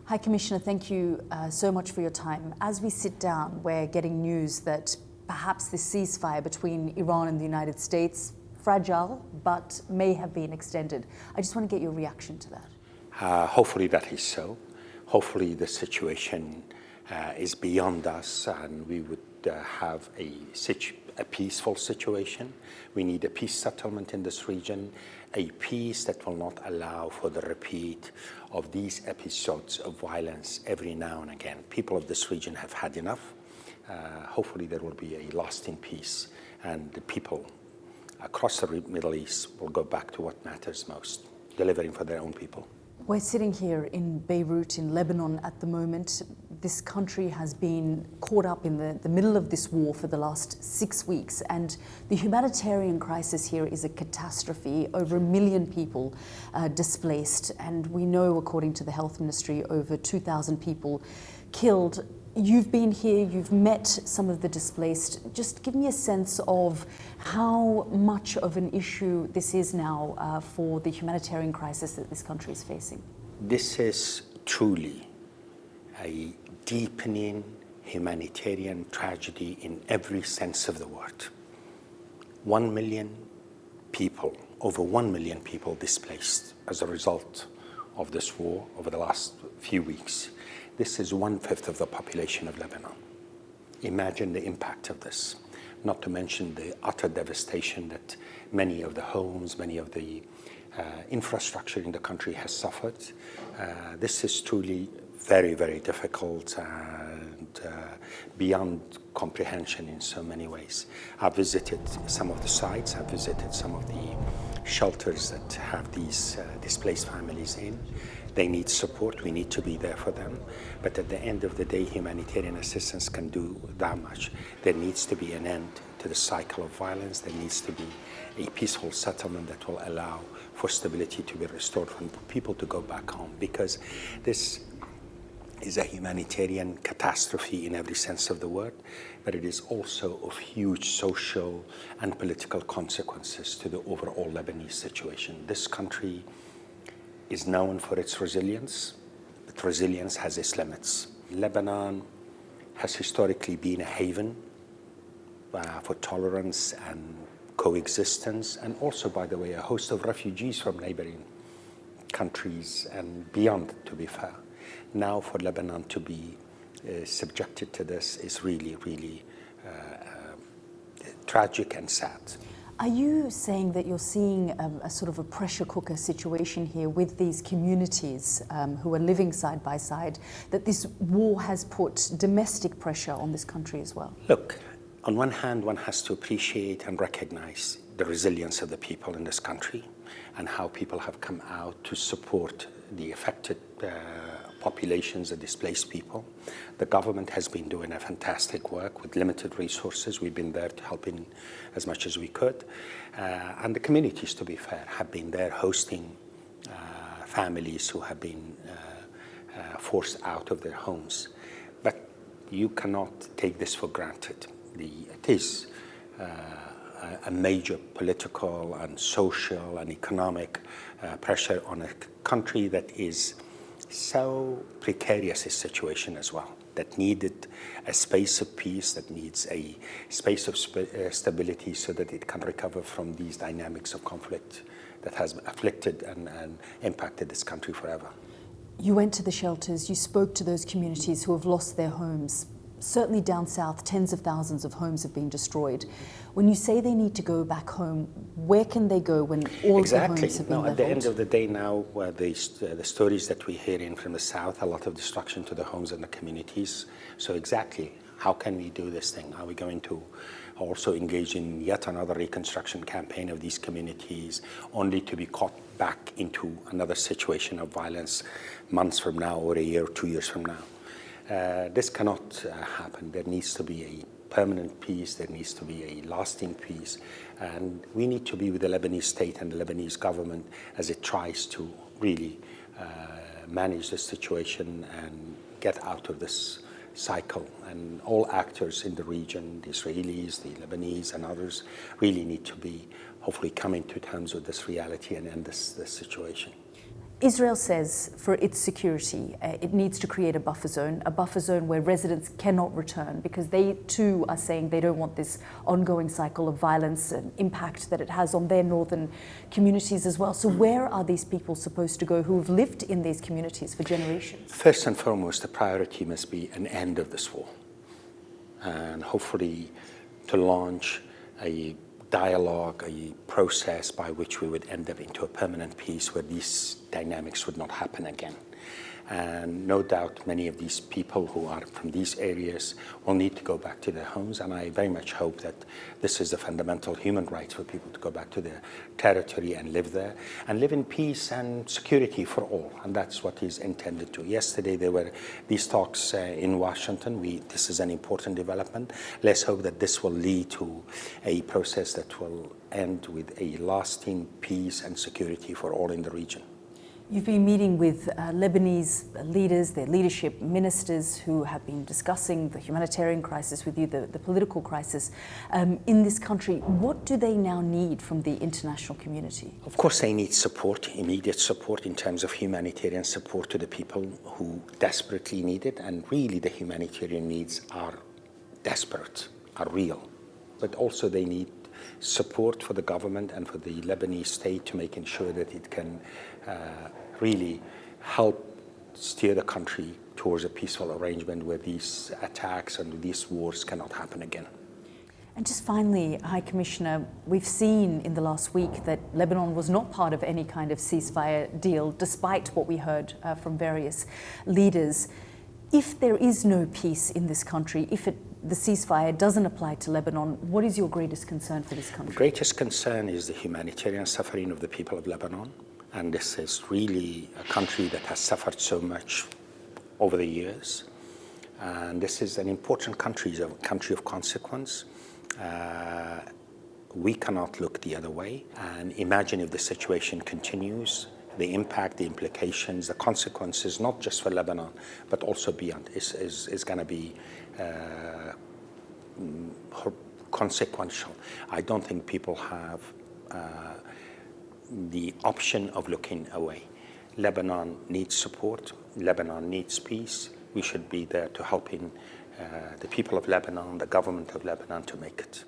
High Commissioner, thank you so much for your time. As we sit down, we're getting news that perhaps this ceasefire between Iran and the United States, fragile, but may have been extended. I just want to get your reaction to that. Hopefully that is so. Hopefully the situation is beyond us and we would have a peaceful situation. We need a peace settlement in this region, a peace that will not allow for the repeat of these episodes of violence every now and again. People of this region have had enough. Hopefully there will be a lasting peace and the people across the Middle East will go back to what matters most, delivering for their own people. We're sitting here in Beirut, in Lebanon at the moment. This country has been caught up in the middle of this war for the last 6 weeks, and the humanitarian crisis here is a catastrophe. Over 1 million people displaced, and we know, according to the Health Ministry, over 2,000 people killed. You've been here, you've met some of the displaced. Just give me a sense of how much of an issue this is now for the humanitarian crisis that this country is facing. This is truly a deepening humanitarian tragedy in every sense of the word. 1 million people, over 1 million people displaced as a result of this war over the last few weeks. This is 1/5 of the population of Lebanon. Imagine the impact of this, not to mention the utter devastation that many of the homes, many of the infrastructure in the country has suffered. This is truly very, very difficult and beyond comprehension in so many ways. I've visited some of the sites, I've visited some of the shelters that have these displaced families in. They need support, we need to be there for them. But at the end of the day, humanitarian assistance can do that much. There needs to be an end to the cycle of violence. There needs to be a peaceful settlement that will allow for stability to be restored, for people to go back home. Because this is a humanitarian catastrophe in every sense of the word, but it is also of huge social and political consequences to the overall Lebanese situation. This country is known for its resilience, but resilience has its limits. Lebanon has historically been a haven for tolerance and coexistence, and also, by the way, a host of refugees from neighboring countries and beyond, to be fair. Now for Lebanon to be subjected to this is really, really tragic and sad. Are you saying that you're seeing a sort of a pressure cooker situation here with these communities who are living side by side, that this war has put domestic pressure on this country as well? Look, on one hand, one has to appreciate and recognize the resilience of the people in this country and how people have come out to support the affected populations and displaced people. The government has been doing a fantastic work with limited resources. We've been there to help in as much as we could. And the communities, to be fair, have been there hosting families who have been forced out of their homes. But you cannot take this for granted. It is a major political and social and economic pressure on a country that is so precarious a situation as well, that needed a space of peace, that needs a space of stability so that it can recover from these dynamics of conflict that has afflicted and impacted this country forever. You went to the shelters, you spoke to those communities who have lost their homes. Certainly down south, tens of thousands of homes have been destroyed. When you say they need to go back home, where can they go when all of the homes have been leveled? At the end of the day now, the stories that we hear in from the south, a lot of destruction to the homes and the communities. So exactly, how can we do this thing? Are we going to also engage in yet another reconstruction campaign of these communities, only to be caught back into another situation of violence months from now or a year or 2 years from now? This cannot happen. There needs to be a permanent peace. There needs to be a lasting peace. And we need to be with the Lebanese state and the Lebanese government as it tries to really manage the situation and get out of this cycle. And all actors in the region, the Israelis, the Lebanese, and others, really need to be hopefully coming to terms with this reality and end this situation. Israel says for its security, it needs to create a buffer zone where residents cannot return, because they too are saying they don't want this ongoing cycle of violence and impact that it has on their northern communities as well. So where are these people supposed to go who have lived in these communities for generations? First and foremost, the priority must be an end of this war, and hopefully to launch a dialogue, a process by which we would end up into a permanent peace where these dynamics would not happen again. And no doubt many of these people who are from these areas will need to go back to their homes, and I very much hope that this is a fundamental human right for people to go back to their territory and live there, and live in peace and security for all, and that's what is intended to. Yesterday there were these talks in Washington. This is an important development. Let's hope that this will lead to a process that will end with a lasting peace and security for all in the region. You've been meeting with Lebanese leaders, their leadership, ministers who have been discussing the humanitarian crisis with you, the political crisis in this country. What do they now need from the international community? Of course, they need support, immediate support in terms of humanitarian support to the people who desperately need it. And really, the humanitarian needs are desperate, are real. But also they need support for the government and for the Lebanese state to make sure that it can really help steer the country towards a peaceful arrangement where these attacks and these wars cannot happen again. And just finally, High Commissioner, we've seen in the last week that Lebanon was not part of any kind of ceasefire deal, despite what we heard from various leaders. If there is no peace in this country, if the ceasefire doesn't apply to Lebanon, what is your greatest concern for this country? The greatest concern is the humanitarian suffering of the people of Lebanon. And this is really a country that has suffered so much over the years. And this is an important country, a country of consequence. We cannot look the other way. And imagine if the situation continues, the impact, the implications, the consequences, not just for Lebanon, but also beyond, is going to be consequential. I don't think people have the option of looking away. Lebanon needs support. Lebanon needs peace. We should be there to help the people of Lebanon, the government of Lebanon, to make it.